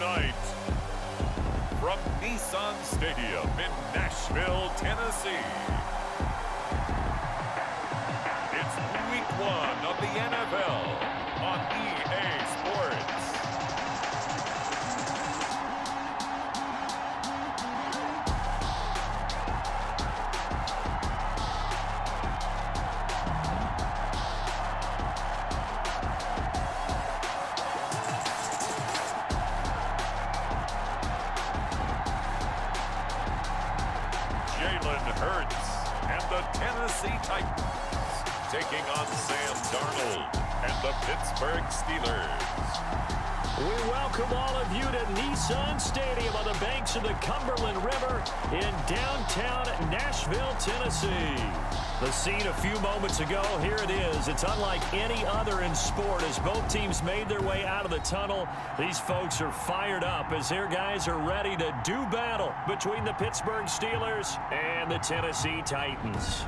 tonight, from Nissan Stadium in Nashville, Tennessee, it's Week 1 of the NFL on EA Sports. Hurts and the Tennessee Titans taking on Sam Darnold and the Pittsburgh Steelers. We welcome all of you to Nissan Stadium on the banks of the Cumberland River in downtown Nashville, Tennessee. The scene a few moments ago, here it is. It's unlike any other in sport as both teams made their way out of the tunnel. These folks are fired up as their guys are ready to do battle between the Pittsburgh Steelers and the Tennessee Titans.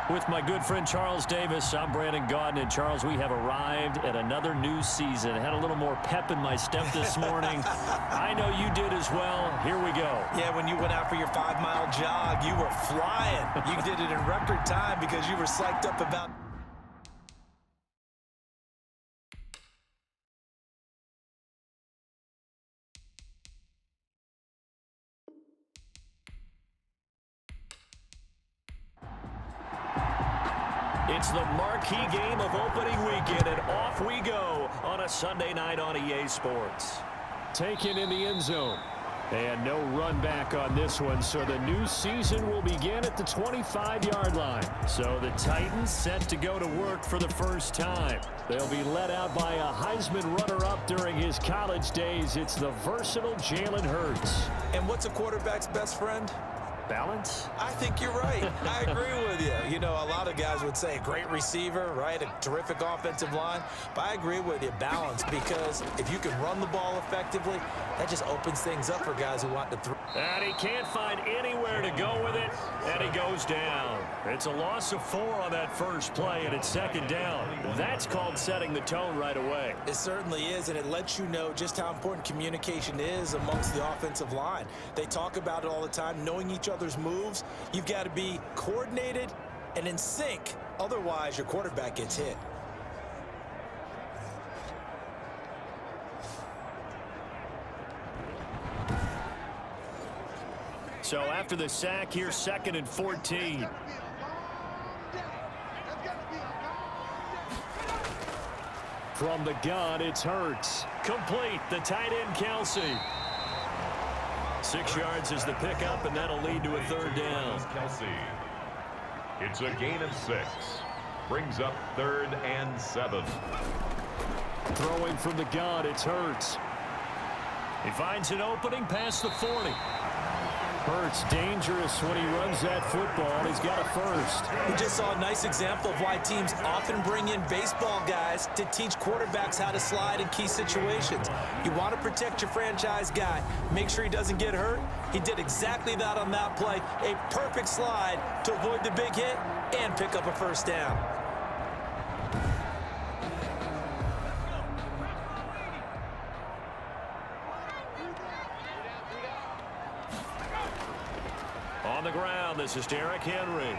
With my good friend Charles Davis, I'm Brandon Gaudin. And Charles, we have arrived at another new season. I had a little more pep in my step this morning. I know you did as well. Here we go. Yeah, when you went out for your 5-mile jog, you were flying. You did it in record time because you were psyched up about... It's the marquee game of opening weekend, and off we go on a Sunday night on EA Sports. Taken in the end zone. And no run back on this one, so the new season will begin at the 25-yard line. So the Titans set to go to work for the first time. They'll be led out by a Heisman runner-up during his college days. It's the versatile Jalen Hurts. And what's a quarterback's best friend? Balance? I think you're right. I agree with you. You know, a lot of guys would say a great receiver, right? A terrific offensive line. But I agree with you, balance, because if you can run the ball effectively, that just opens things up for guys who want to throw. And he can't find anywhere to go with it, and he goes down. It's a loss of 4 on that first play, and it's second down. That's called setting the tone right away. It certainly is, and it lets you know just how important communication is amongst the offensive line. They talk about it all the time, knowing each other's moves. You've got to be coordinated and in sync. Otherwise, your quarterback gets hit. So after the sack, here's 2nd and 14. From the gun, it's Hurts. Complete, the tight end, Kelsey. 6 yards is the pickup, and that'll lead to a third down. Kelsey. It's a gain of 6. Brings up 3rd and 7. Throwing from the gun, it's Hurts. He finds an opening past the 40. Hurts dangerous when he runs that football. He's got a first. We just saw a nice example of why teams often bring in baseball guys to teach quarterbacks how to slide in key situations. You want to protect your franchise guy. Make sure he doesn't get hurt. He did exactly that on that play. A perfect slide to avoid the big hit and pick up a first down. On the ground, this is Derrick Henry.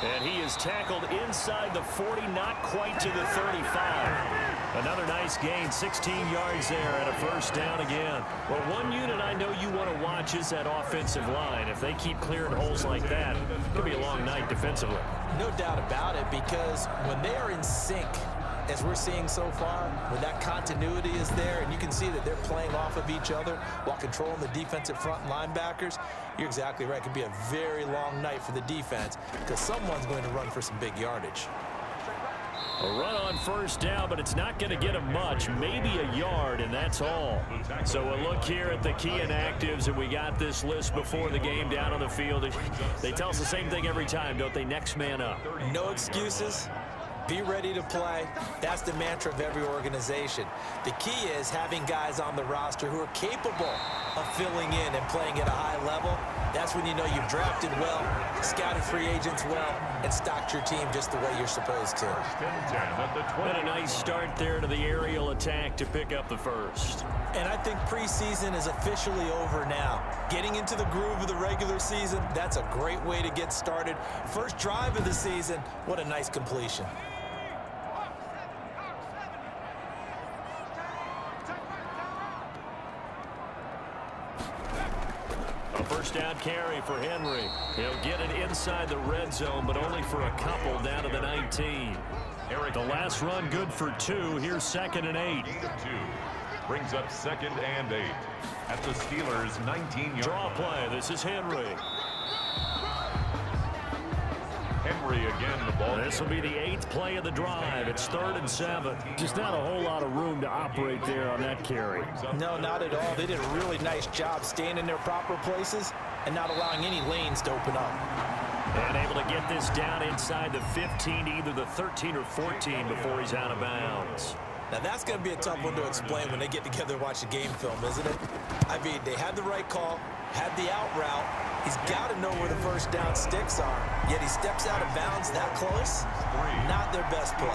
And he is tackled inside the 40, not quite to the 35. Another nice gain, 16 yards there and a first down again. Well, one unit I know you want to watch is that offensive line. If they keep clearing holes like that, it could be a long night defensively. No doubt about it, because when they are in sync, as we're seeing so far, when that continuity is there and you can see that they're playing off of each other while controlling the defensive front linebackers, you're exactly right. It could be a very long night for the defense because someone's going to run for some big yardage. A run on first down, but it's not going to get him much, maybe a yard, and that's all. So a look here at the key inactives, and we got this list before the game down on the field. They tell us the same thing every time, don't they? Next man up. No excuses. Be ready to play. That's the mantra of every organization. The key is having guys on the roster who are capable of filling in and playing at a high level. That's when you know you've drafted well, scouted free agents well, and stocked your team just the way you're supposed to. And a nice start there to the aerial attack to pick up the first. And I think preseason is officially over now. Getting into the groove of the regular season, that's a great way to get started. First drive of the season, what a nice completion. A first down carry for Henry. He'll get it inside the red zone, but only for a couple down to the 19. The last run good for 2. Here's 2nd and 8. Brings up 2nd and 8 at the Steelers' 19-yard Draw play. This is Henry. Henry again, the ball. This will be the 8th play of the drive. It's 3rd and 7. Just not a whole lot of room to operate there on that carry. No, not at all. They did a really nice job staying in their proper places and not allowing any lanes to open up. And able to get this down inside the 15, either the 13 or 14 before he's out of bounds. Now, that's going to be a tough one to explain when they get together and watch the game film, isn't it? I mean, they had the right call, had the out route. He's got to know where the first down sticks are, yet he steps out of bounds that close. Not their best play.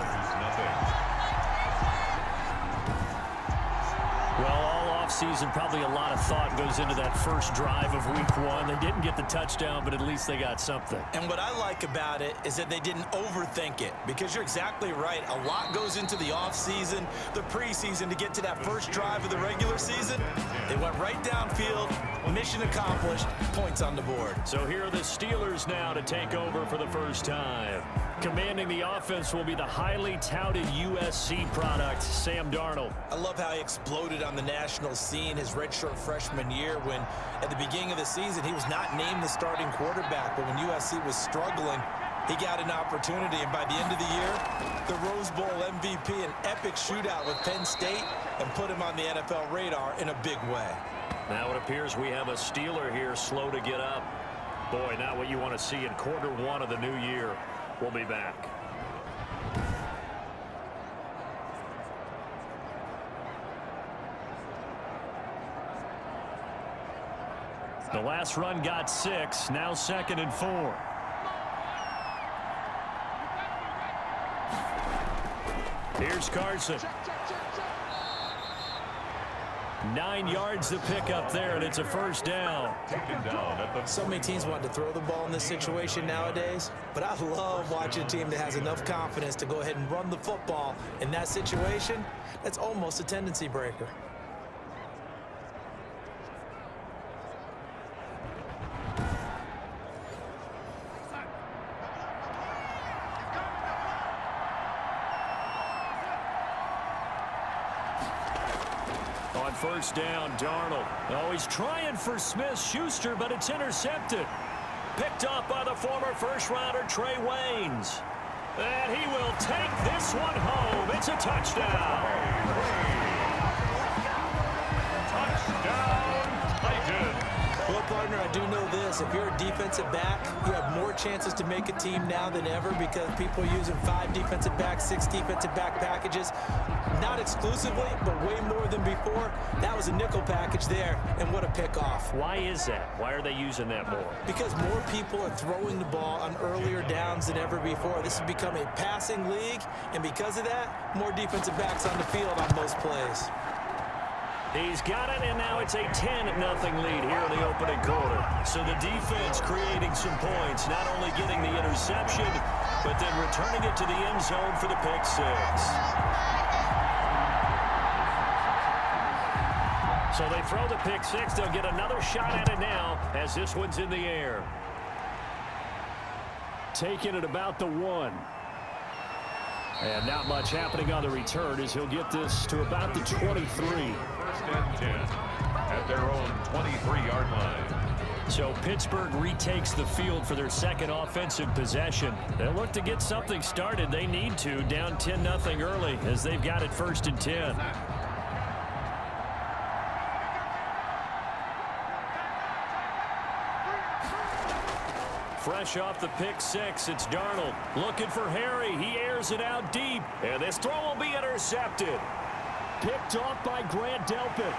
Well, all offseason, probably a lot of thought goes into that first drive of week 1. They didn't get the touchdown, but at least they got something. And what I like about it is that they didn't overthink it, because you're exactly right. A lot goes into the offseason, the preseason, to get to that first drive of the regular season. They went right downfield, mission accomplished, points on the board. So here are the Steelers now to take over for the first time. Commanding the offense will be the highly touted USC product, Sam Darnold. I love how he exploded on the national scene his redshirt freshman year when, at the beginning of the season, he was not named the starting quarterback. But when USC was struggling, he got an opportunity. And by the end of the year, the Rose Bowl MVP, an epic shootout with Penn State, and put him on the NFL radar in a big way. Now it appears we have a Steeler here slow to get up. Boy, not what you want to see in quarter 1 of the new year. We'll be back. The last run got 6, now 2nd and 4. Here's Carson. 9 yards to pick up there, and it's a first down. So many teams want to throw the ball in this situation nowadays, but I love watching a team that has enough confidence to go ahead and run the football in that situation. That's almost a tendency breaker. On first down, Darnold. Oh, he's trying for Smith-Schuster, but it's intercepted. Picked off by the former first-rounder Trey Waynes. And he will take this one home. It's a touchdown. Touchdown, Titans. Well, partner, I do know this. If you're a defensive back, you have more chances to make a team now than ever because people are using 5 defensive backs, 6 defensive back packages. Not exclusively, but way more than before. That was a nickel package there, and what a pickoff. Why is that? Why are they using that more? Because more people are throwing the ball on earlier downs than ever before. This has become a passing league, and because of that, more defensive backs on the field on those plays. He's got it, and now it's a 10-0 lead here in the opening quarter. So the defense creating some points, not only getting the interception, but then returning it to the end zone for the pick 6. So they throw the pick 6. They'll get another shot at it now as this one's in the air. Taking it about the 1. And not much happening on the return as he'll get this to about the 23. First and 10 at their own 23-yard line. So Pittsburgh retakes the field for their second offensive possession. They'll look to get something started. They need to, down 10-0 early as they've got it 1st and 10. Fresh off the pick 6, it's Darnold looking for Harry. He airs it out deep, and this throw will be intercepted. Picked off by Grant Delpit.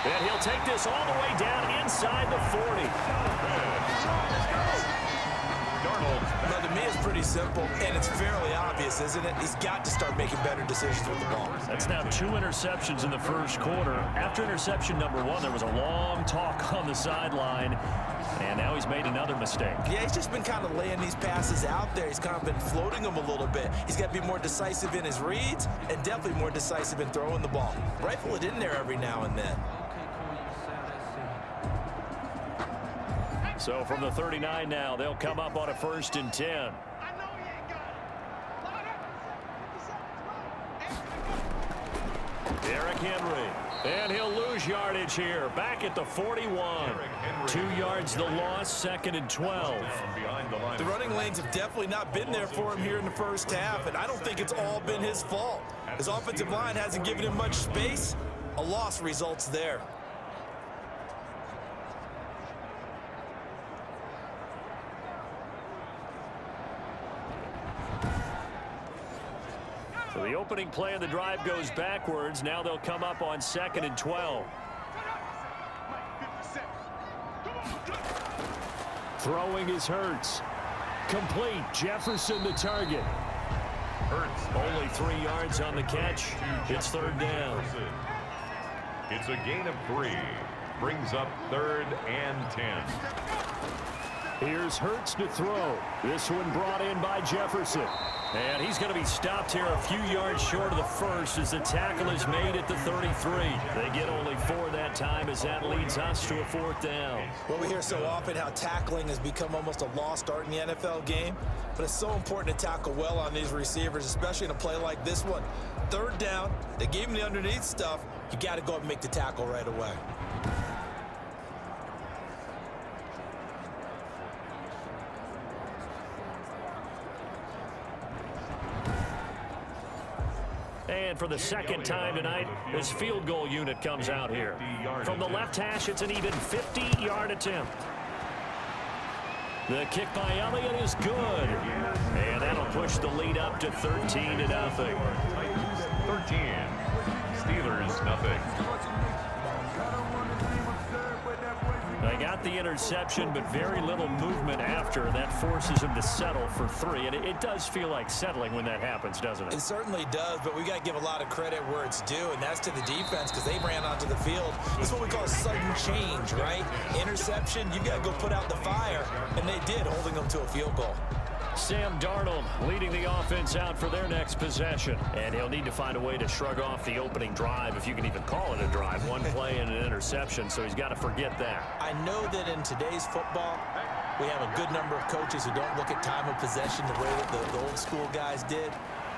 And he'll take this all the way down inside the 40. Darnold. Now, to me, it's pretty simple, and it's fairly obvious, isn't it? He's got to start making better decisions with the ball. That's now 2 interceptions in the first quarter. After interception number 1, there was a long talk on the sideline, and now he's made another mistake. Yeah, he's just been kind of laying these passes out there. He's kind of been floating them a little bit. He's got to be more decisive in his reads and definitely more decisive in throwing the ball. Rifle it in there every now and then. So from the 39 now, they'll come up on a 1st and 10. Derrick Henry. And he'll lose yardage here. Back at the 41. 2 yards the loss, 2nd and 12. The running lanes have definitely not been there for him here in the first half, and I don't think it's all been his fault. His offensive line hasn't given him much space. A loss results there. So the opening play of the drive goes backwards. Now they'll come up on 2nd and 12. Throwing is Hurts. Complete. Jefferson the target. Hurts. Only 3 yards on the catch. It's 3rd down. It's a gain of 3. Brings up 3rd and 10. Here's Hurts to throw. This one brought in by Jefferson. And he's going to be stopped here a few yards short of the first as the tackle is made at the 33. They get only 4 that time as that leads us to a 4th down. Well, we hear so often how tackling has become almost a lost art in the NFL game, but it's so important to tackle well on these receivers, especially in a play like this one. 3rd down, they gave him the underneath stuff. You got to go up and make the tackle right away. And for the 2nd time tonight, this field goal unit comes out here. From the left hash, it's an even 50-yard attempt. The kick by Elliott is good. And that'll push the lead up to 13-0. 13. Steelers, nothing. They got the interception, but very little movement after. That forces him to settle for 3. And it does feel like settling when that happens, doesn't it? It certainly does, but we got to give a lot of credit where it's due, and that's to the defense because they ran onto the field. This is what we call a sudden change, right? Interception, you got to go put out the fire, and they did, holding them to a field goal. Sam Darnold leading the offense out for their next possession. And he'll need to find a way to shrug off the opening drive, if you can even call it a drive. 1 play and an interception, so he's got to forget that. I know that in today's football, we have a good number of coaches who don't look at time of possession the way that the old school guys did.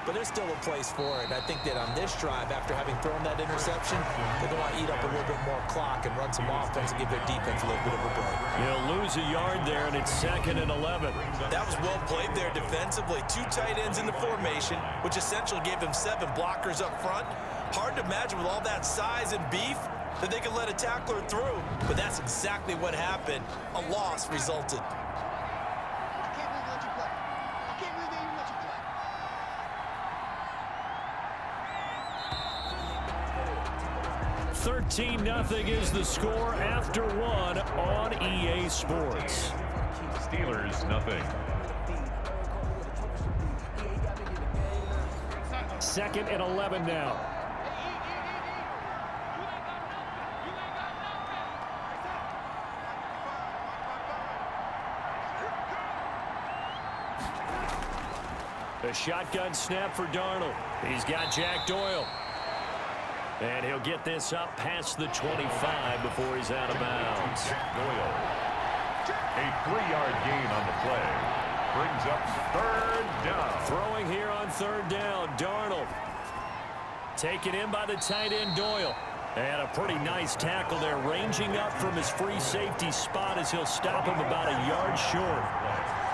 But there's still a place for it. And I think that on this drive, after having thrown that interception, they're going to eat up a little bit more clock and run some offense and give their defense a little bit of a break. He'll lose a yard there, and it's 2nd and 11. That was well played there defensively. 2 tight ends in the formation, which essentially gave them 7 blockers up front. Hard to imagine with all that size and beef that they could let a tackler through. But that's exactly what happened. A loss resulted. 13-0 is the score after 1 on EA Sports. Steelers, nothing. 2nd and 11 now. A shotgun snap for Darnold. He's got Jack Doyle. And he'll get this up past the 25 before he's out of bounds. Doyle. A 3-yard gain on the play. Brings up 3rd down. Throwing here on 3rd down. Darnold. Taken in by the tight end Doyle. And a pretty nice tackle there, ranging up from his free safety spot as he'll stop him about a yard short.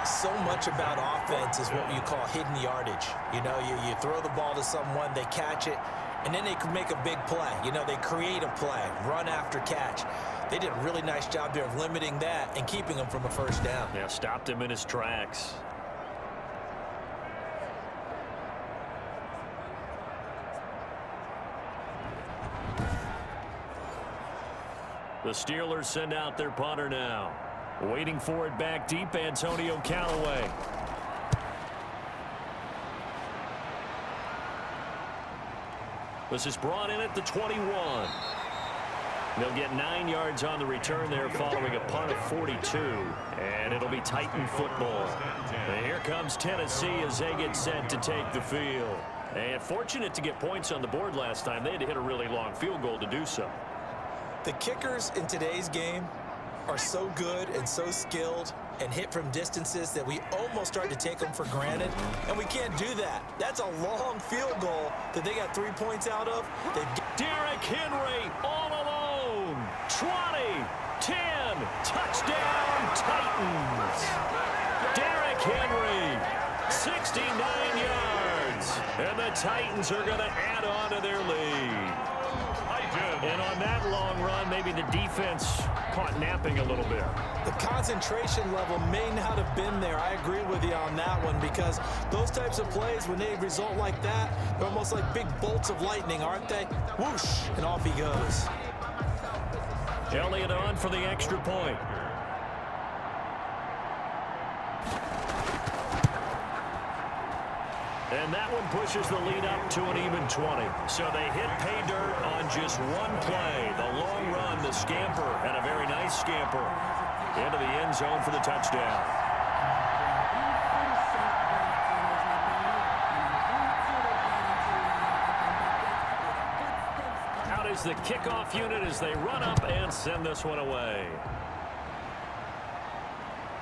So much about offense is what you call hidden yardage. You know, you throw the ball to someone, they catch it, and then they can make a big play. You know, they create a play, run after catch. They did a really nice job there of limiting that and keeping him from a 1st down. Yeah, stopped him in his tracks. The Steelers send out their punter now. Waiting for it back deep, Antonio Callaway. This is brought in at the 21. They'll get 9 yards on the return there following a punt of 42. And it'll be Titan football. And here comes Tennessee as they get set to take the field. And fortunate to get points on the board last time. They had to hit a really long field goal to do so. The kickers in today's game are so good and so skilled and hit from distances that we almost start to take them for granted, and we can't do that. That's a long field goal that they got 3 points out of. Derrick Henry all alone. 20, 10, touchdown Titans. Derrick Henry, 69 yards, and the Titans are going to add on to their lead. And on that long run, maybe the defense caught napping a little bit. The concentration level may not have been there. I agree with you on that one, because those types of plays, when they result like that, they're almost like big bolts of lightning, aren't they? Whoosh, and off he goes. Elliott on for the extra point. And that one pushes the lead up to an even 20. So they hit pay dirt on just one play. The long run, the scamper, and a very nice scamper into the end zone for the touchdown. Out is the kickoff unit as they run up and send this one away.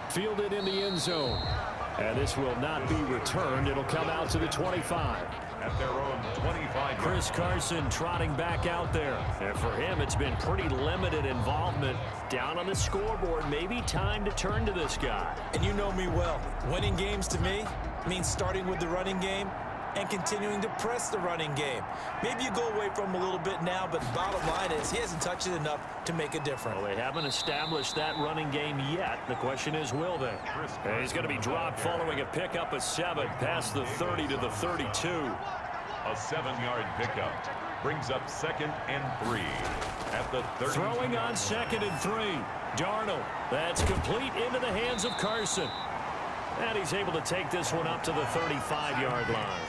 Fielded in the end zone. And this will not be returned. It'll come out to the 25. At their own 25. Chris Carson trotting back out there. And for him, it's been pretty limited involvement. Down on the scoreboard, maybe time to turn to this guy. And you know me well. Winning games to me means starting with the running game and continuing to press the running game. Maybe you go away from him a little bit now, but bottom line is he hasn't touched it enough to make a difference. Well, they haven't established that running game yet. The question is, will they? And he's going to be dropped following a pickup of 7 past the 30 to the 32. A 7-yard pickup brings up 2nd and 3 at the 30. Throwing on 2nd and 3. Darnold. That's complete into the hands of Carson. And he's able to take this one up to the 35-yard line.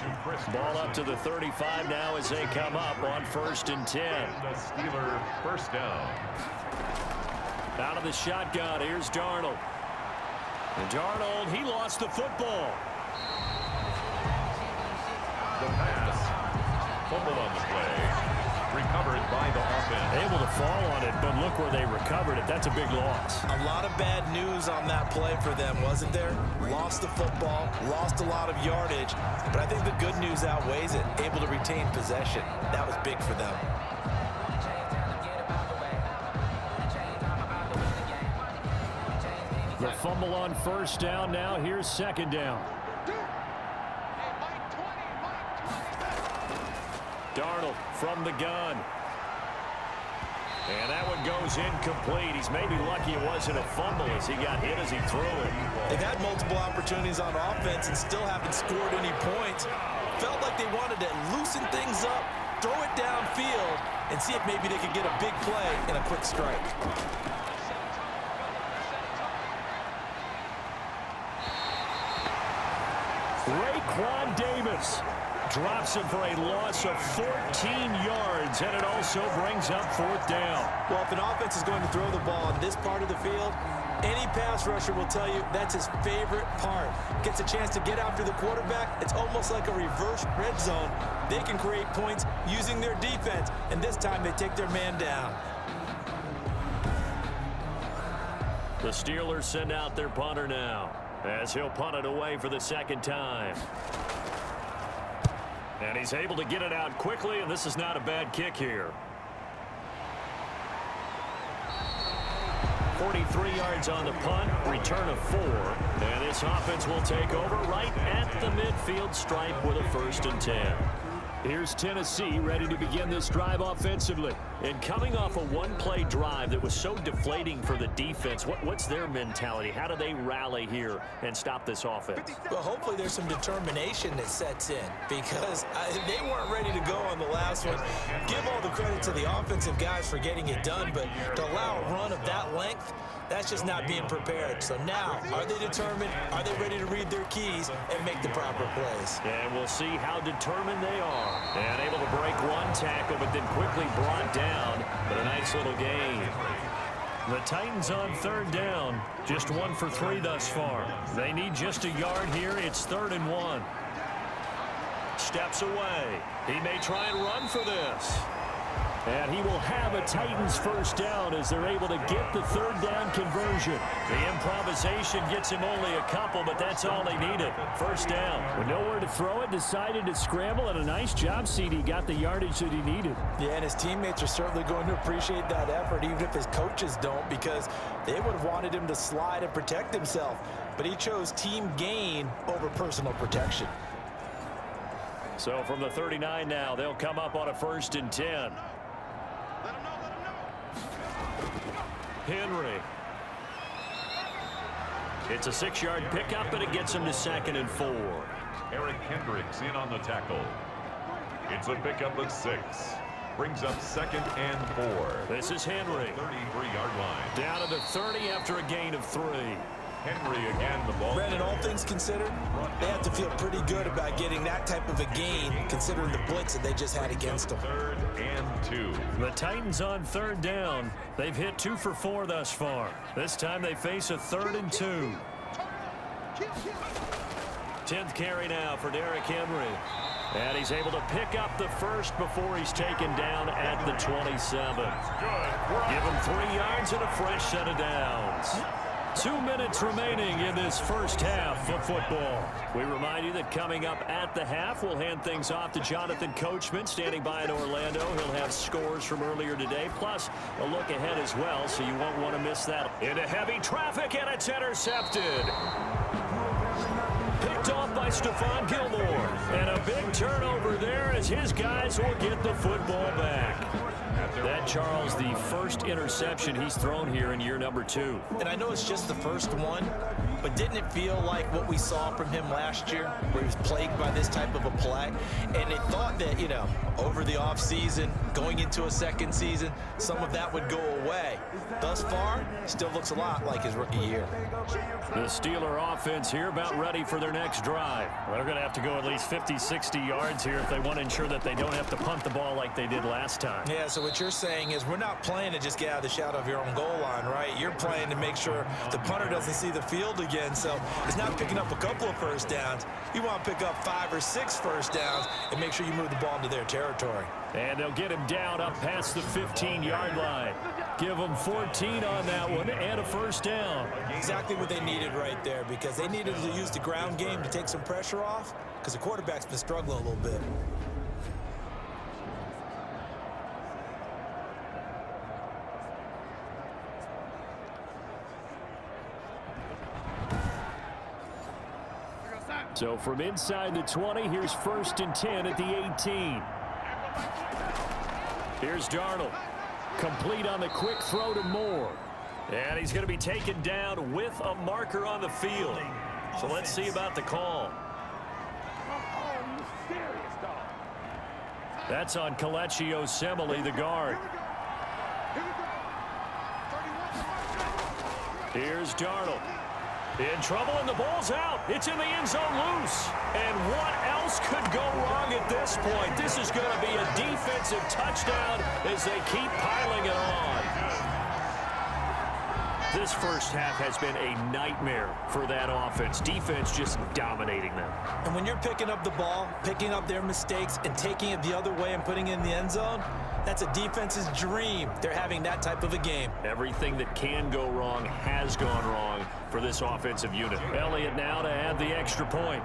Ball up to the 35 now as they come up on 1st and 10. The Steeler first down. Out of the shotgun, here's Darnold. And Darnold, he lost the football. The pass. Fumble on the play. Recovered by the offense. Able to fall on it, but look where they recovered it. That's a big loss. A lot of bad news on that play for them, wasn't there? Lost the football, lost a lot of yardage, but I think the good news outweighs it. Able to retain possession. That was big for them. The fumble on 1st down now. Here's 2nd down. Darnold from the gun. And that one goes incomplete. He's maybe lucky it wasn't a fumble as he got hit as he threw it. They've had multiple opportunities on offense and still haven't scored any points. Felt like they wanted to loosen things up, throw it downfield, and see if maybe they could get a big play and a quick strike. Raekwon Davis drops him for a loss of 14 yards, and it also brings up 4th down. Well, if an offense is going to throw the ball on this part of the field, any pass rusher will tell you that's his favorite part. Gets a chance to get after the quarterback. It's almost like a reverse red zone. They can create points using their defense, and this time they take their man down. The Steelers send out their punter now as he'll punt it away for the 2nd time. And he's able to get it out quickly, and this is not a bad kick here. 43 yards on the punt, return of 4. And this offense will take over right at the midfield stripe with a 1st and 10. Here's Tennessee ready to begin this drive offensively. And coming off a one-play drive that was so deflating for the defense, what's their mentality? How do they rally here and stop this offense? Well, hopefully there's some determination that sets in because they weren't ready to go on the last one. Give all the credit to the offensive guys for getting it done, but to allow a run of that length, that's just not being prepared. So now, are they determined? Are they ready to read their keys and make the proper plays? And we'll see how determined they are. And able to break one tackle, but then quickly brought down. But a nice little gain. The Titans on third down. Just 1 for 3 thus far. They need just a yard here. It's 3rd and 1. Steps away. He may try and run for this. And he will have a Titans first down as they're able to get the 3rd down conversion. The improvisation gets him only a couple, but that's all they needed. First down. With nowhere to throw it, decided to scramble, and a nice job, CD. Got the yardage that he needed. Yeah, and his teammates are certainly going to appreciate that effort, even if his coaches don't, because they would have wanted him to slide and protect himself. But he chose team gain over personal protection. So from the 39 now, they'll come up on a 1st and 10. Henry. It's a 6-yard pickup, but it gets him to 2nd and 4. Derrick Henry in on the tackle. It's a pickup of 6. Brings up 2nd and 4. This is Henry. 33-yard line. Down to the 30 after a gain of 3. Henry again, the ball. Brandon, all things considered, they have to feel pretty good about getting that type of a gain, considering the blitz that they just had against them. 3rd and 2. The Titans on 3rd down. They've hit 2 for 4 thus far. This time they face a 3rd and 2. 10th carry now for Derrick Henry. And he's able to pick up the first before he's taken down at the 27. Give him 3 yards and a fresh set of downs. 2 minutes remaining in this first half of football. We remind you that coming up at the half, we'll hand things off to Jonathan Coachman standing by in Orlando. He'll have scores from earlier today, plus a look ahead as well, so you won't want to miss that. Into heavy traffic, and it's intercepted. Picked off by Stephon Gilmore. And a big turnover there as his guys will get the football back. That, Charles, the first interception he's thrown here in year number 2. And I know it's just the first one, but didn't it feel like what we saw from him last year, where he was plagued by this type of a play? And they thought that, you know, over the offseason, going into a second season, some of that would go away. Thus far, still looks a lot like his rookie year. The Steeler offense here about ready for their next drive. Well, they're going to have to go at least 50, 60 yards here if they want to ensure that they don't have to punt the ball like they did last time. Yeah, so what you're saying is we're not playing to just get out of the shadow of your own goal line, right? You're playing to make sure the punter doesn't see the field again. So it's not picking up a couple of first downs. You want to pick up 5 or 6 first downs and make sure you move the ball into their territory. And they'll get him down up past the 15-yard line. Give them 14 on that one and a first down. Exactly what they needed right there, because they needed to use the ground game to take some pressure off, because the quarterback's been struggling a little bit. So from inside the 20, here's 1st and 10 at the 18. Here's Darnold. Complete on the quick throw to Moore. And he's going to be taken down with a marker on the field. So let's see about the call. That's on Kelechi Osemele, the guard. Here's Darnold. In trouble, and the ball's out. It's in the end zone loose. And what else could go wrong at this point? This is going to be a defensive touchdown as they keep piling it on. This first half has been a nightmare for that offense. Defense just dominating them. And when you're picking up the ball, picking up their mistakes, and taking it the other way and putting it in the end zone, that's a defense's dream. They're having that type of a game. Everything that can go wrong has gone wrong for this offensive unit. Elliott now to add the extra point.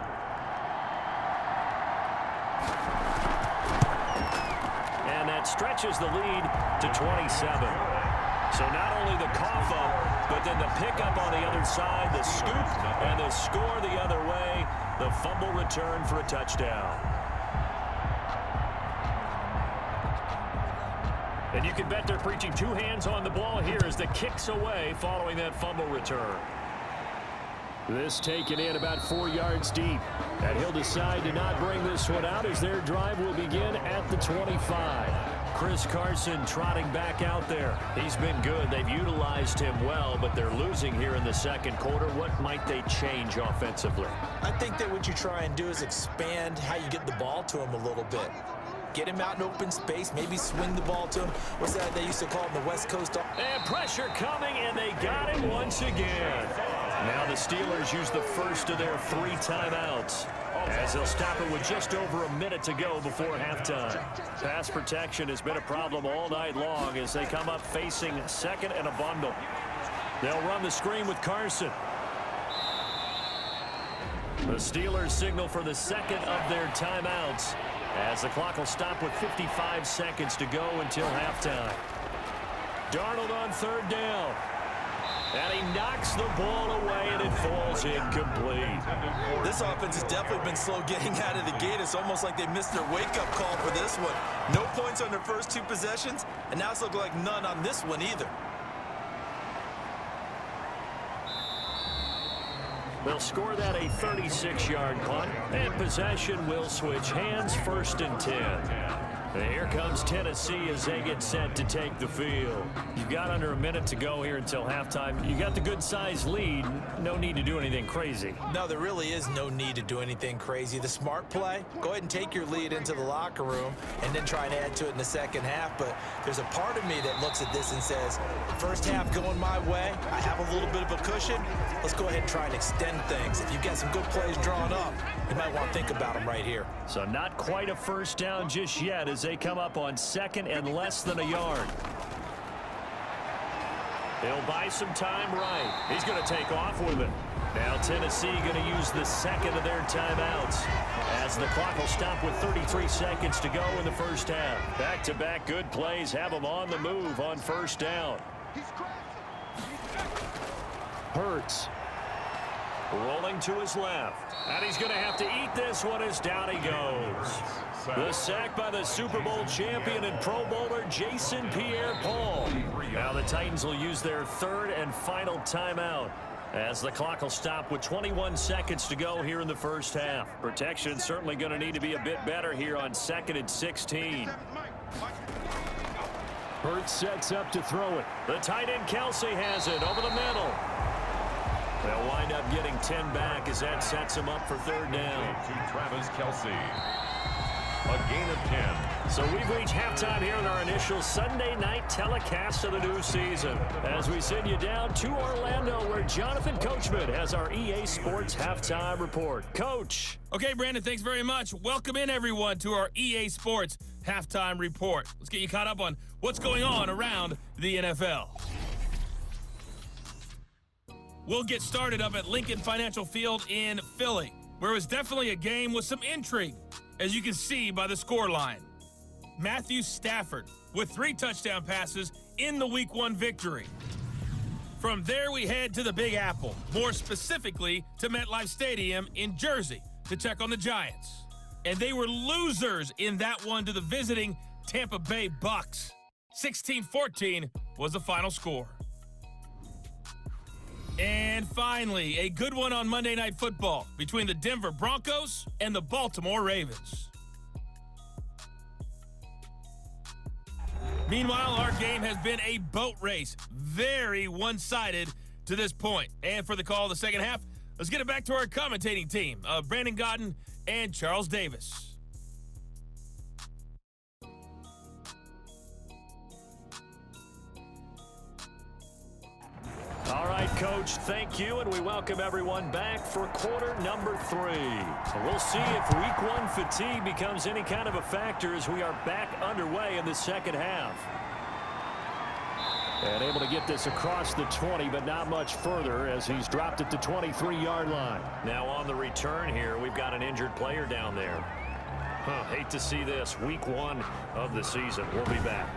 And that stretches the lead to 27. So not only the cough up, but then the pickup on the other side, the scoop, and the score the other way, the fumble return for a touchdown. And you can bet they're preaching two hands on the ball here as the kick's away following that fumble return. This taken in about 4 yards deep. And he'll decide to not bring this one out as their drive will begin at the 25. Chris Carson trotting back out there. He's been good. They've utilized him well, but they're losing here in the second quarter. What might they change offensively? I think that what you try and do is expand how you get the ball to him a little bit. Get him out in open space, maybe swing the ball to him. What's that they used to call him, the West Coast? And pressure coming, and they got him once again. Now the Steelers use the first of their 3 timeouts, as they'll stop it with just over a minute to go before halftime. Pass protection has been a problem all night long as they come up facing second and a bundle. They'll run the screen with Carson. The Steelers signal for the second of their timeouts, as the clock will stop with 55 seconds to go until halftime. Darnold on third down. And he knocks the ball away, and it falls incomplete. This offense has definitely been slow getting out of the gate. It's almost like they missed their wake-up call for this one. No points on their first 2 possessions, and now it's looking like none on this one either. They'll score that a 36-yard punt, and possession will switch hands, 1st and 10. And here comes Tennessee as they get set to take the field. You've got under a minute to go here until halftime. You got the good-sized lead. No need to do anything crazy. No, there really is no need to do anything crazy. The smart play, go ahead and take your lead into the locker room and then try and add to it in the second half. But there's a part of me that looks at this and says, first half going my way, I have a little bit of a cushion. Let's go ahead and try and extend things. If you've got some good plays drawn up, you might want to think about them right here. So not quite a first down just yet as they come up on second and less than a yard. He'll buy some time right. He's going to take off with it. Now Tennessee going to use the second of their timeouts as the clock will stop with 33 seconds to go in the first half. Back-to-back good plays have them on the move on first down. Hurts. Rolling to his left. And he's going to have to eat this one as down he goes. The sack by the Super Bowl champion and Pro Bowler Jason Pierre-Paul. Now the Titans will use their 3rd and final timeout as the clock will stop with 21 seconds to go here in the first half. Protection certainly going to need to be a bit better here on 2nd and 16. Hurts sets up to throw it. The tight end Kelsey has it over the middle. They'll wind up getting 10 back as that sets him up for 3rd down. To Travis Kelsey. A gain of 10. So we've reached halftime here in our initial Sunday night telecast of the new season. As we send you down to Orlando, where Jonathan Coachman has our EA Sports halftime report. Coach. Okay, Brandon, thanks very much. Welcome in, everyone, to our EA Sports halftime report. Let's get you caught up on what's going on around the NFL. We'll get started up at Lincoln Financial Field in Philly, where it was definitely a game with some intrigue, as you can see by the scoreline. Matthew Stafford with 3 touchdown passes in the Week 1 victory. From there, we head to the Big Apple, more specifically to MetLife Stadium in Jersey to check on the Giants. And they were losers in that one to the visiting Tampa Bay Bucks. 16-14 was the final score. And finally, a good one on Monday Night Football between the Denver Broncos and the Baltimore Ravens. Meanwhile, our game has been a boat race, very one-sided to this point. And for the call of the second half, let's get it back to our commentating team of Brandon Godden and Charles Davis. All right, Coach, thank you, and we welcome everyone back for quarter number 3. We'll see if Week 1 fatigue becomes any kind of a factor as we are back underway in the second half. And able to get this across the 20, but not much further as he's dropped at the 23-yard line. Now on the return here, we've got an injured player down there. Hate to see this. Week 1 of the season. We'll be back.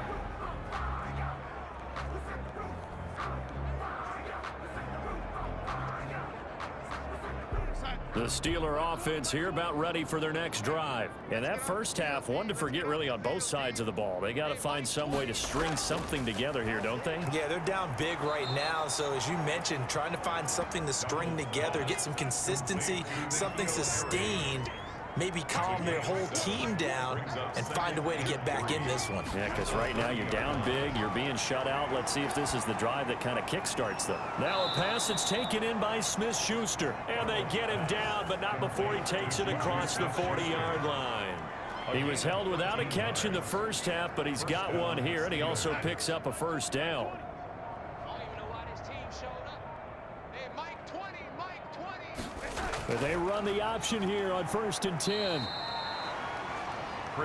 The Steeler offense here about ready for their next drive. And that first half, one to forget really on both sides of the ball. They got to find some way to string something together here, don't they? Yeah, they're down big right now. So as you mentioned, trying to find something to string together, get some consistency, something sustained, maybe calm their whole team down and find a way to get back in this one. Yeah, because right now you're down big, you're being shut out. Let's see if this is the drive that kind of kickstarts them. Now a pass that's taken in by Smith-Schuster. And they get him down, but not before he takes it across the 40-yard line. He was held without a catch in the first half, but he's got one here, and he also picks up a first down. But they run the option here on 1st and 10.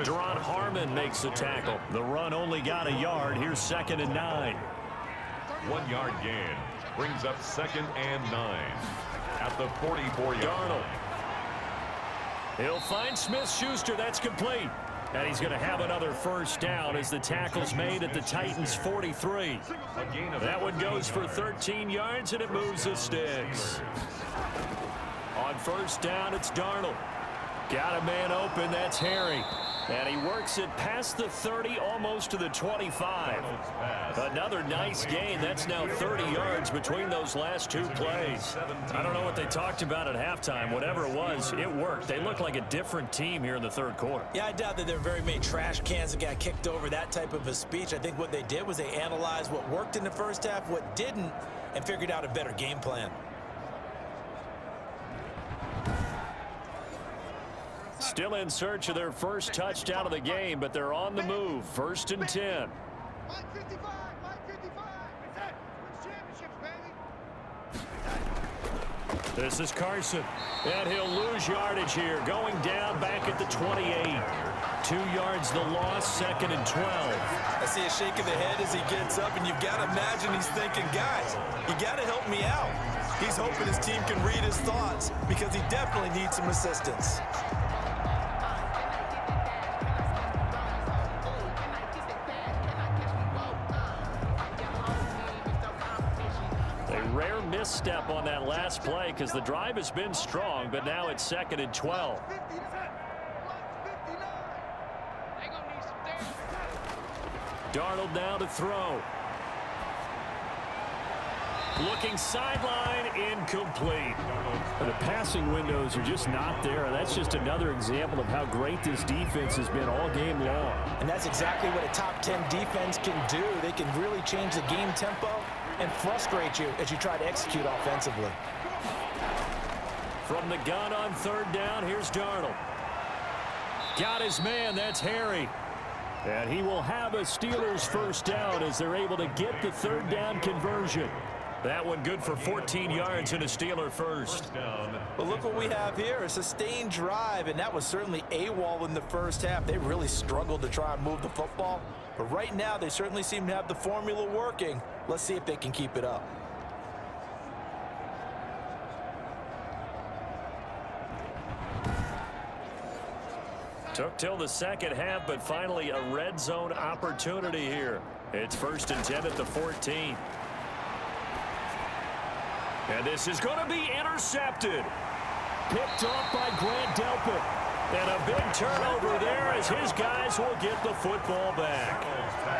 Deron Harmon makes the tackle. The run only got a yard. Here's 2nd and 9. 1 yard gain brings up 2nd and 9 at the 44-yard Darnold. line. He'll find Smith-Schuster. That's complete. And he's going to have another first down as the tackle's made at the Titans' 43. That one goes for 13 yards, and it moves the sticks. On 1st down, it's Darnold. Got a man open. That's Henry. And he works it past the 30, almost to the 25. Another nice gain. That's now 30 yards between those last two plays. I don't know what they talked about at halftime. Whatever it was, it worked. They look like a different team here in the third quarter. Yeah, I doubt that there are very many trash cans that got kicked over, that type of a speech. I think what they did was they analyzed what worked in the first half, what didn't, and figured out a better game plan. Still in search of their first touchdown of the game, but they're on the move. 1st and 10. This is Carson, and he'll lose yardage here, going down back at the 28. 2 yards the loss, 2nd and 12. I see a shake of the head as he gets up, and you've got to imagine he's thinking, guys, you got to help me out. He's hoping his team can read his thoughts because he definitely needs some assistance. Rare misstep on that last play because the drive has been strong, but now it's 2nd and 12. Darnold now to throw. Looking sideline, incomplete. The passing windows are just not there. That's just another example of how great this defense has been all game long. And that's exactly what a top 10 defense can do. They can really change the game tempo and frustrate you as you try to execute offensively. From the gun on 3rd down, here's Darnold. Got his man, that's Henry. And he will have a Steelers first down as they're able to get the 3rd down conversion. That one good for 14 yards and a Steeler first. But look what we have here, a sustained drive, and that was certainly AWOL in the first half. They really struggled to try and move the football. But right now, they certainly seem to have the formula working. Let's see if they can keep it up. Took till the second half, but finally a red zone opportunity here. It's 1st and 10 at the 14. And this is going to be intercepted. Picked off by Grant Delpit. And a big turnover there as his guys will get the football back.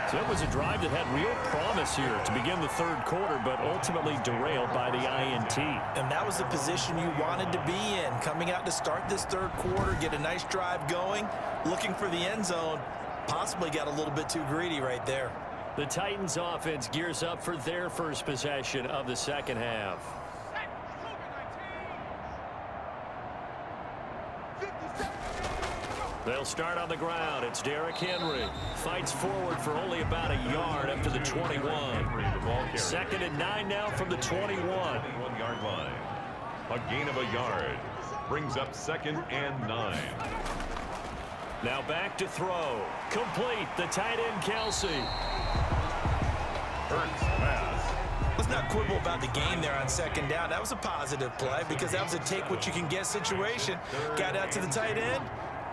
So it was a drive that had real promise here to begin the third quarter, but ultimately derailed by the INT. And that was the position you wanted to be in. Coming out to start this third quarter, get a nice drive going, looking for the end zone. Possibly got a little bit too greedy right there. The Titans offense gears up for their first possession of the second half. They'll start on the ground. It's Derrick Henry. Fights forward for only about a yard up to the 21. 2nd and 9 now from the 21. 21-yard line. A gain of a yard. Brings up 2nd and 9. Now back to throw. Complete. The tight end, Kelsey. Hurts pass. Let's not quibble about the game there on 2nd down. That was a positive play because that was a take-what-you-can-get situation. Got out to the tight end.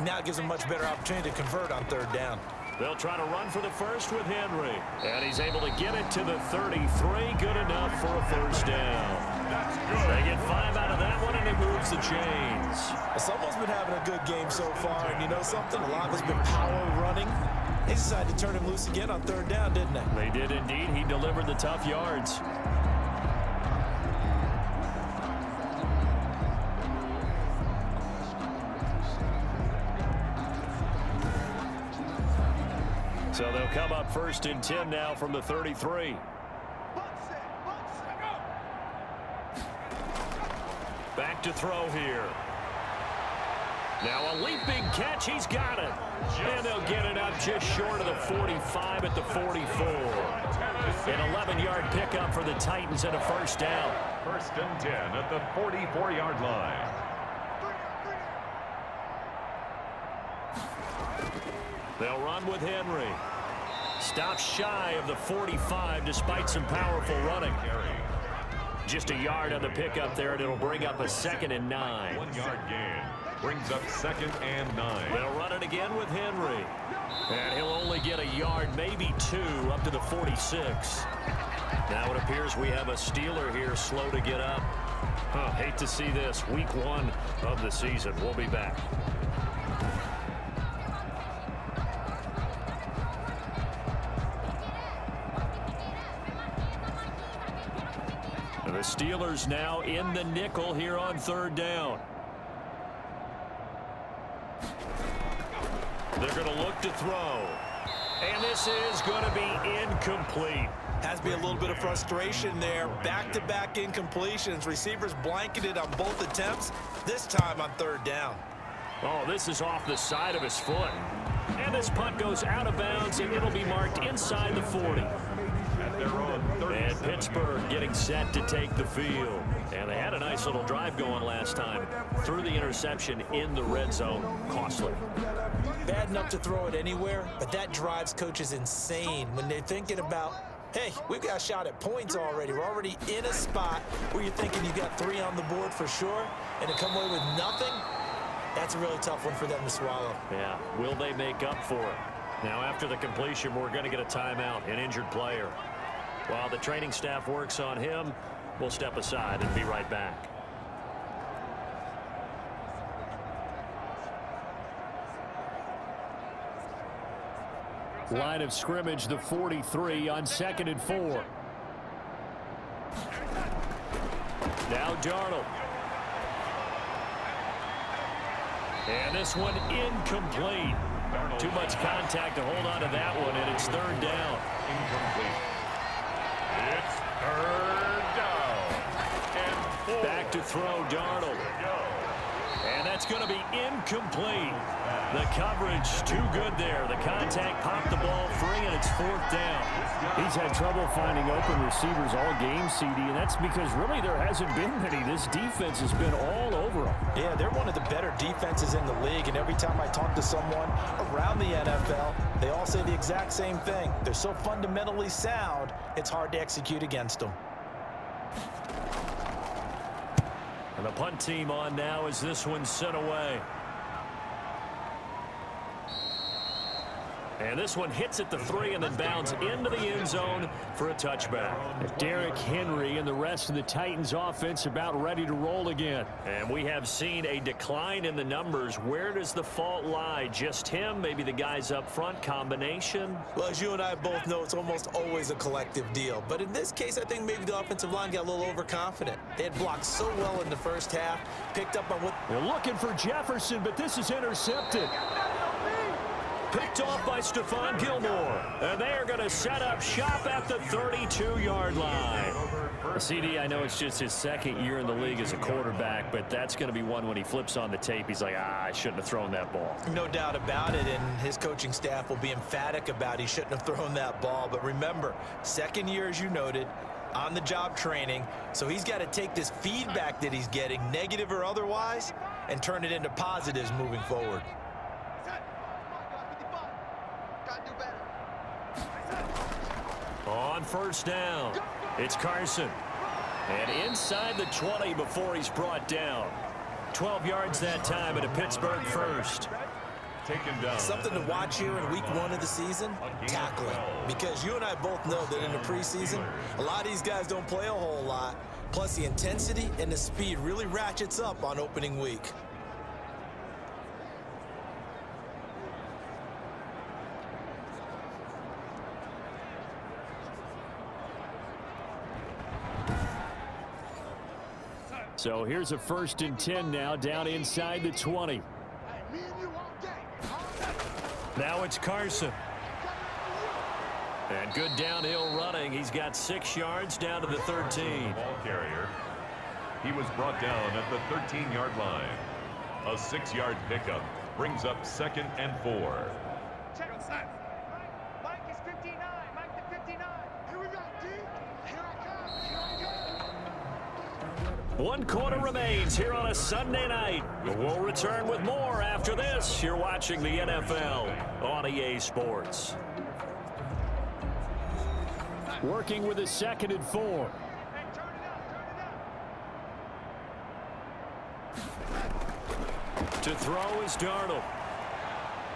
Now it gives them a much better opportunity to convert on 3rd down. They'll try to run for the first with Henry. And he's able to get it to the 33. Good enough for a first down. That's good. They get 5 out of that one, and they move moves the chains. Someone's been having a good game so far, and you know something? A lot of it's been power running. They decided to turn him loose again on third down, didn't they? They did indeed. He delivered the tough yards. So they'll come up 1st and 10 now from the 33. Back to throw here. Now a leaping catch. He's got it. And they'll get it up just short of the 45 at the 44. An 11-yard pickup for the Titans and a first down. 1st and 10 at the 44-yard line. They'll run with Henry. Stops shy of the 45 despite some powerful running. Just a yard on the pickup there, and it'll bring up a 2nd and 9. 1-yard gain. Brings up 2nd and 9. They'll run it again with Henry. And he'll only get a yard, maybe 2, up to the 46. Now it appears we have a Steeler here slow to get up. Hate to see this. Week 1 of the season. We'll be back. The Steelers now in the nickel here on 3rd down. They're going to look to throw. And this is going to be incomplete. Has to be a little bit of frustration there. Back-to-back incompletions. Receivers blanketed on both attempts, this time on 3rd down. Oh, this is off the side of his foot. And this punt goes out of bounds, and it'll be marked inside the 40. And Pittsburgh getting set to take the field. And they had a nice little drive going last time. Threw the interception in the red zone. Costly. Bad enough to throw it anywhere, but that drives coaches insane when they're thinking about, hey, we've got a shot at points already. We're already in a spot where you're thinking you got 3 on the board for sure, and to come away with nothing, that's a really tough one for them to swallow. Yeah, will they make up for it? Now, after the completion, we're going to get a timeout, an injured player. While the training staff works on him, we'll step aside and be right back. Line of scrimmage, the 43 on 2nd and 4. Now Darnold. And this one incomplete. Too much contact to hold on to that one, and it's 3rd down. Incomplete. It's 3rd down. Back to throw Darnold. And that's going to be incomplete. The coverage too good there. The contact popped the ball free, and it's 4th down. He's had trouble finding open receivers all game, CD, and that's because really there hasn't been many. This defense has been all over them. Yeah, they're one of the better defenses in the league, and every time I talk to someone around the NFL, they all say the exact same thing. They're so fundamentally sound, it's hard to execute against them. And the punt team on now as this one's sent away. And this one hits at the 3 and then bounds into the end zone for a touchback. Derrick Henry and the rest of the Titans offense about ready to roll again. And we have seen a decline in the numbers. Where does the fault lie? Just him? Maybe the guys up front? Combination? Well, as you and I both know, it's almost always a collective deal. But in this case, I think maybe the offensive line got a little overconfident. They had blocked so well in the first half, picked up on what... They're looking for Jefferson, but this is intercepted. Picked off by Stephon Gilmore. And they are going to set up shop at the 32-yard line. CD, I know it's just his 2nd year in the league as a quarterback, but that's going to be one when he flips on the tape. He's like, I shouldn't have thrown that ball. No doubt about it, and his coaching staff will be emphatic about he shouldn't have thrown that ball. But remember, 2nd year, as you noted, on-the-job training, so he's got to take this feedback that he's getting, negative or otherwise, and turn it into positives moving forward. On 1st down, it's Carson. And inside the 20 before he's brought down. 12 yards that time at a Pittsburgh first. Taken down. Something to watch here in week 1 of the season, tackling. Because you and I both know that in the preseason, a lot of these guys don't play a whole lot. Plus, the intensity and the speed really ratchets up on opening week. So here's a 1st and 10 now, down inside the 20. Now it's Carson. And good downhill running. He's got 6 yards down to the 13. Ball carrier. He was brought down at the 13-yard line. A 6-yard pickup brings up 2nd and 4. Check inside. Mike is 59. Mike the 59. Here we go, D. Here I come. Here I go. 1 quarter remains here on a Sunday night. We'll return with more after this. You're watching the NFL on EA Sports. Working with a 2nd and 4. Hey, turn it up. To throw is Darnold.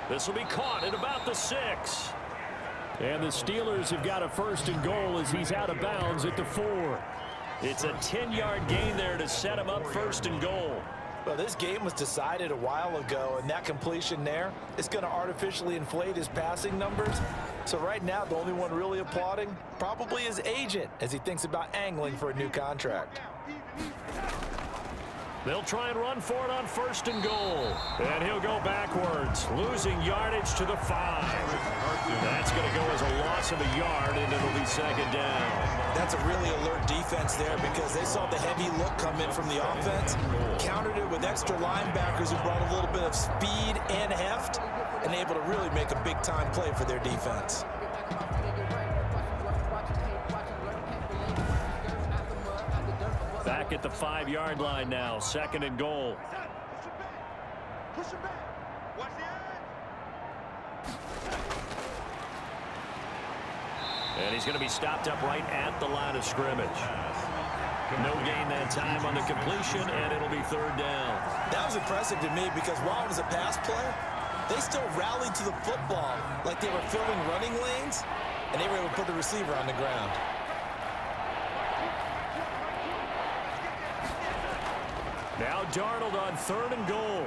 This will be caught at about the 6. And the Steelers have got a 1st and goal as he's out of bounds at the 4. It's a 10-yard gain there to set him up 1st and goal. Well, this game was decided a while ago, and that completion there is going to artificially inflate his passing numbers. So right now, the only one really applauding probably his agent as he thinks about angling for a new contract. They'll try and run for it on 1st and goal. And he'll go backwards, losing yardage to the 5. That's going to go as a loss of a yard, and it'll be 2nd down. That's a really alert defense there because they saw the heavy look come in from the offense, countered it with extra linebackers who brought a little bit of speed and heft, and able to really make a big-time play for their defense. Back at the 5-yard line now, 2nd and goal. Push him back. Watch the edge. And he's going to be stopped up right at the line of scrimmage. No gain that time on the completion, and it'll be 3rd down. That was impressive to me because while it was a pass play, they still rallied to the football like they were filling running lanes, and they were able to put the receiver on the ground. Now Darnold on 3rd and goal.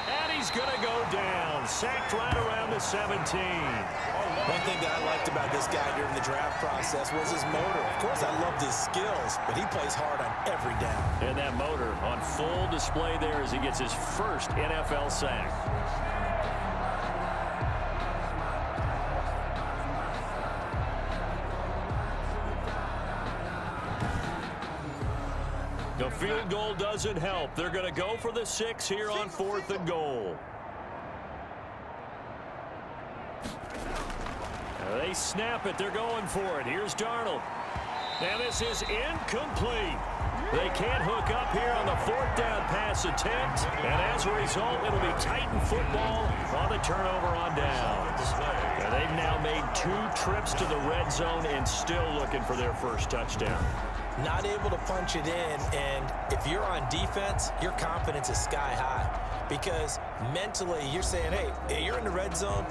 And he's going to go down. Sacked right around the 17. One thing that I liked about this guy during the draft process was his motor. Of course, I loved his skills, but he plays hard on every down. And that motor on full display there as he gets his 1st NFL sack. The field goal doesn't help. They're going to go for the 6 here on 4th and goal. They snap it. They're going for it. Here's Darnold. And this is incomplete. They can't hook up here on the 4th down pass attempt. And as a result, it'll be Titan football on the turnover on downs. And they've now made 2 trips to the red zone and still looking for their 1st touchdown. Not able to punch it in, and if you're on defense, your confidence is sky high because mentally you're saying, hey, you're in the red zone.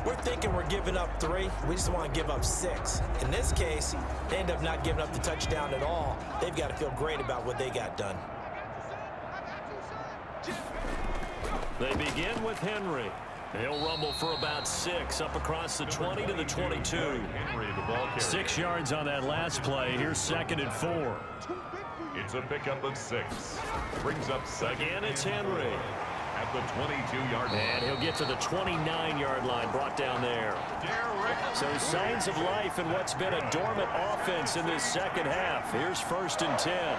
We're thinking we're giving up 3. We just want to give up 6. In this case, they end up not giving up the touchdown at all. They've got to feel great about what they got done. They begin with Henry. He'll rumble for about 6 up across the 20 to the 22. Henry, the ball carrier. 6 yards on that last play. Here's 2nd and 4. It's a pickup of 6. Brings up 2nd. Again, it's Henry. At the 22-yard line. And he'll get to the 29-yard line, brought down there. So signs of life in what's been a dormant offense in this 2nd half. Here's 1st and 10.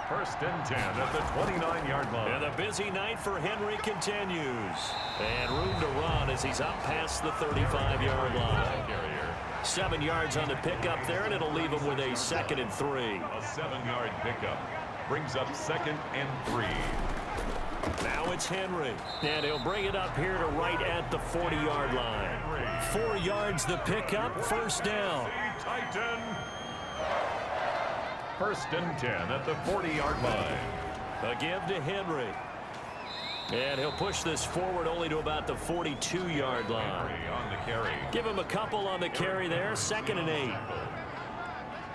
1st and 10 at the 29-yard line. And the busy night for Henry continues. And room to run as he's up past the 35-yard line. 7 yards on the pickup there, and it'll leave him with a 2nd and 3. A 7-yard pickup brings up 2nd and 3. Now it's Henry, and he'll bring it up here to right at the 40-yard line. 4 yards the pickup, 1st down. Titan. 1st and 10 at the 40-yard line. A give to Henry. And he'll push this forward only to about the 42-yard line. Henry on the carry. Give him a couple on the carry there, 2nd and 8.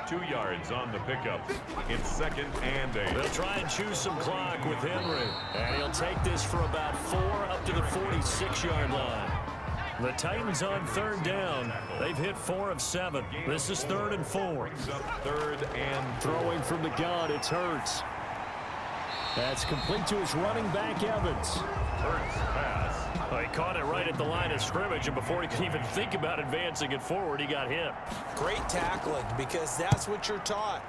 2 yards on the pickup. It's 2nd and 8. They'll try and choose some clock with Henry. And he'll take this for about 4 up to the 46-yard line. The Titans on 3rd down. They've hit 4 of 7. This is 3rd and 4. 3rd and Throwing from the gun, it's Hurts. That's complete to his running back, Evans. Hurts pass. He caught it right at the line of scrimmage, and before he could even think about advancing it forward, he got hit. Great tackling, because that's what you're taught.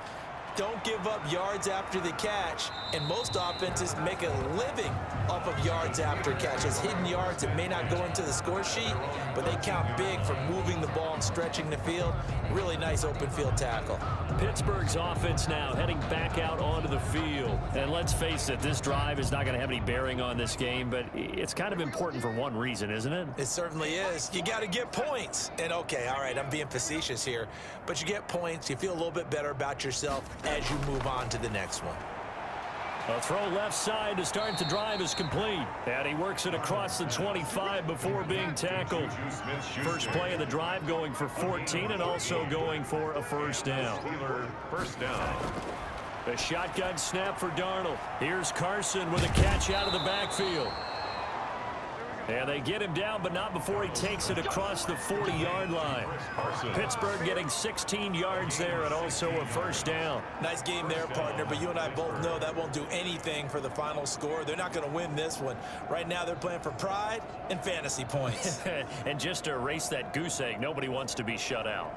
Don't give up yards after the catch, and most offenses make a living off of yards after catches. Hidden yards that may not go into the score sheet, but they count big for moving the ball and stretching the field. Really nice open field tackle. Pittsburgh's offense now heading back out onto the field. And let's face it, this drive is not going to have any bearing on this game, but it's kind of important for one reason, isn't it? It certainly is. You got to get points. And okay, all right, I'm being facetious here, but you get points, you feel a little bit better about yourself as you move on to the next one. A throw left side to start the drive is complete. And he works it across the 25 before being tackled. First play of the drive going for 14 and also going for a first down. First down. A shotgun snap for Darnold. Here's Carson with a catch out of the backfield. And they get him down, but not before he takes it across the 40-yard line. Pittsburgh getting 16 yards there and also a first down. Nice game there, partner, but you and I both know that won't do anything for the final score. They're not going to win this one. Right now, they're playing for pride and fantasy points. And just to erase that goose egg, nobody wants to be shut out.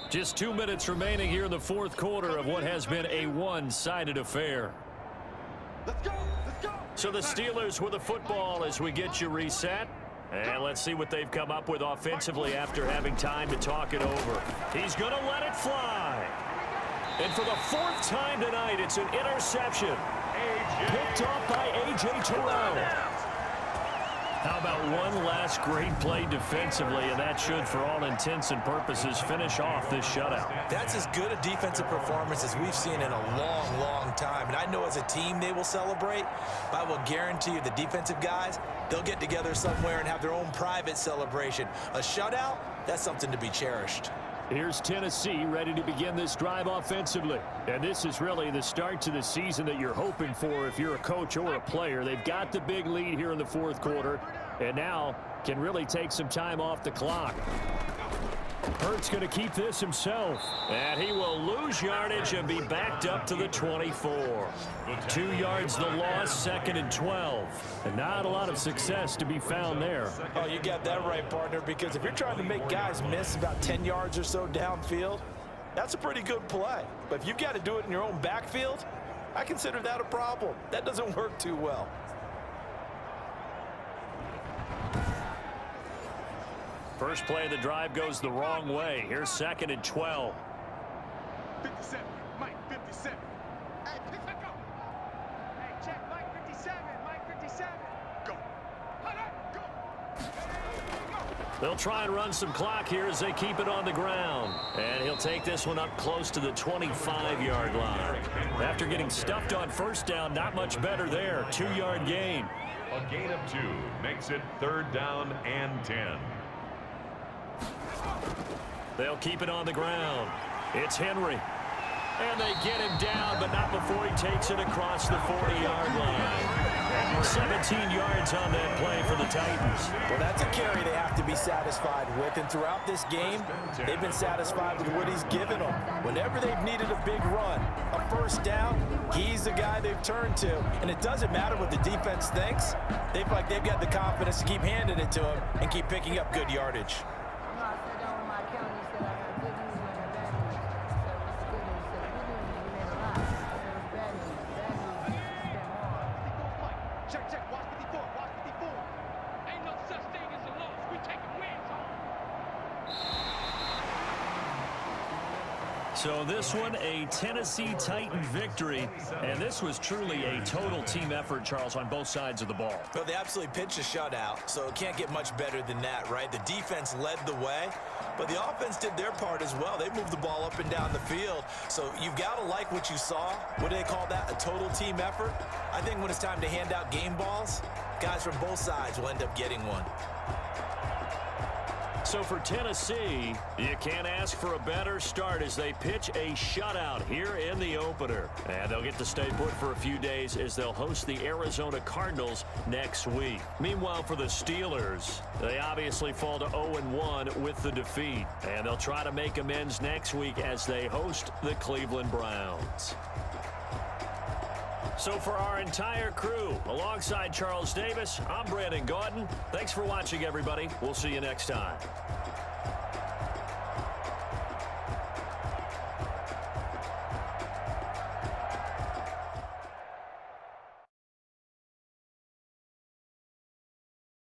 Just 2 minutes remaining here in the fourth quarter of what has been a one-sided affair. Let's go. Let's go. So the Steelers with the football as we get you reset. And let's see what they've come up with offensively after having time to talk it over. He's going to let it fly. And for the 4th time tonight, it's an interception. Picked off by A.J. Terrell. How about one last great play defensively, and that should, for all intents and purposes, finish off this shutout. That's as good a defensive performance as we've seen in a long, long time. And I know as a team they will celebrate, but I will guarantee you the defensive guys, they'll get together somewhere and have their own private celebration. A shutout, that's something to be cherished. Here's Tennessee ready to begin this drive offensively. And this is really the start to the season that you're hoping for if you're a coach or a player. They've got the big lead here in the fourth quarter and now can really take some time off the clock. Hurts going to keep this himself. And he will lose yardage and be backed up to the 24. 2 yards the loss, 2nd and 12. And not a lot of success to be found there. Oh, you got that right, partner, because if you're trying to make guys miss about 10 yards or so downfield, that's a pretty good play. But if you've got to do it in your own backfield, I consider that a problem. That doesn't work too well. First play of the drive goes the wrong way. Here's 2nd and 12. 57. Mike, 57. Hey, pick that go. Hey, check Mike 57. Mike 57. Go. Go. They'll try and run some clock here as they keep it on the ground. And he'll take this one up close to the 25-yard line. After getting stuffed on first down, not much better there. 2-yard gain. A gain of 2 makes it 3rd down and 10. They'll keep it on the ground. It's Henry. And they get him down, but not before he takes it across the 40-yard line. 17 yards on that play for the Titans. Well, that's a carry they have to be satisfied with. And throughout this game, they've been satisfied with what he's given them. Whenever they've needed a big run, a first down, he's the guy they've turned to. And it doesn't matter what the defense thinks. They feel like they've got the confidence to keep handing it to him and keep picking up good yardage. So this one, a Tennessee Titan victory, and this was truly a total team effort, Charles, on both sides of the ball. Well, they absolutely pitched a shutout, so it can't get much better than that, right? The defense led the way, but the offense did their part as well. They moved the ball up and down the field, so you've got to like what you saw. What do they call that, a total team effort? I think when it's time to hand out game balls, guys from both sides will end up getting one. So for Tennessee, you can't ask for a better start as they pitch a shutout here in the opener. And they'll get to stay put for a few days as they'll host the Arizona Cardinals next week. Meanwhile, for the Steelers, they obviously fall to 0-1 with the defeat. And they'll try to make amends next week as they host the Cleveland Browns. So for our entire crew, alongside Charles Davis, I'm Brandon Gaudin. Thanks for watching, everybody. We'll see you next time.